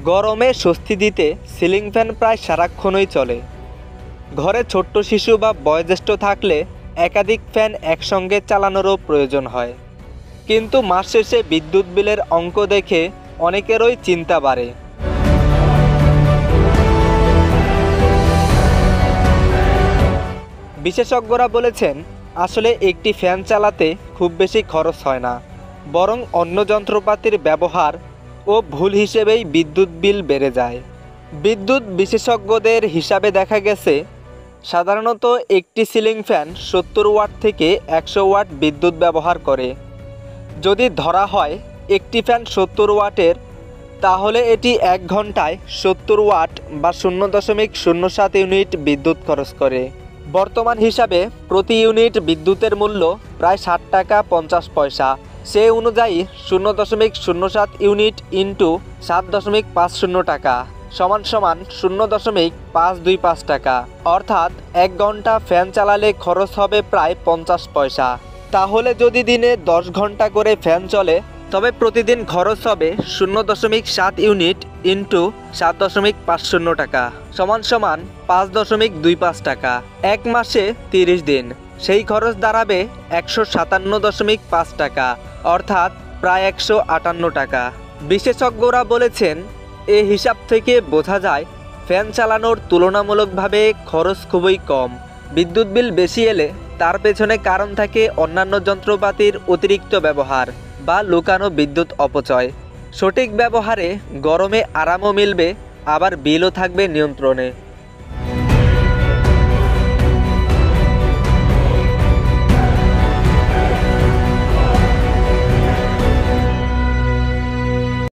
গরমে স্বস্তি দিতে সিলিং ফ্যান প্রায় সারাক্ষণই চলে। ঘরে ছোট্ট শিশু বা বয়োজ্যেষ্ঠ থাকলে একাধিক ফ্যান একসঙ্গে চালানোরও প্রয়োজন হয়। কিন্তু মাস শেষে বিদ্যুৎ বিলের অঙ্ক দেখে অনেকেরই চিন্তা বাড়ে। বিশেষজ্ঞরা বলেছেন, আসলে একটি ফ্যান চালাতে খুব বেশি খরচ হয় না, বরং অন্য যন্ত্রপাতির ব্যবহার ও ভুল হিসেবেই বিদ্যুৎ বিল বেড়ে যায়। বিদ্যুৎ বিশেষজ্ঞদের হিসাবে দেখা গেছে, সাধারণত একটি সিলিং ফ্যান 70 ওয়াট থেকে 100 ওয়াট বিদ্যুৎ ব্যবহার করে। যদি ধরা হয় একটি ফ্যান 70 ওয়াটের, তাহলে এটি 1 ঘন্টায় 70 ওয়াট বা 0.07 ইউনিট বিদ্যুৎ খরচ করে। বর্তমান হিসাবে প্রতি ইউনিট বিদ্যুতের মূল্য প্রায় 60 টাকা 50 পয়সা। সে অনুযায়ী 0.07 ইউনিট ইন্টু 7.50 টাকা সমান 0.525 টাকা। অর্থাৎ 1 ঘন্টা ফ্যান চালালে খরচ হবে প্রায় 50 পয়সা। তাহলে যদি দিনে 10 ঘন্টা করে ফ্যান চলে, তবে প্রতিদিন খরচ হবে 0.7 ইউনিট ইন্টু 7.50 টাকা সমান 5.25 টাকা। 1 মাসে 30 দিন, সেই খরচ দাঁড়াবে 157.5 টাকা, অর্থাৎ প্রায় 158 টাকা। বিশেষজ্ঞরা বলেছেন, এ হিসাব থেকে বোঝা যায় ফ্যান চালানোর তুলনামূলকভাবে খরচ খুবই কম। বিদ্যুৎ বিল বেশি এলে তার পেছনে কারণ থাকে অন্যান্য যন্ত্রপাতির অতিরিক্ত ব্যবহার বা লুকানো বিদ্যুৎ অপচয়। সঠিক ব্যবহারে গরমে আরামও মিলবে, আবার বিলও থাকবে নিয়ন্ত্রণে।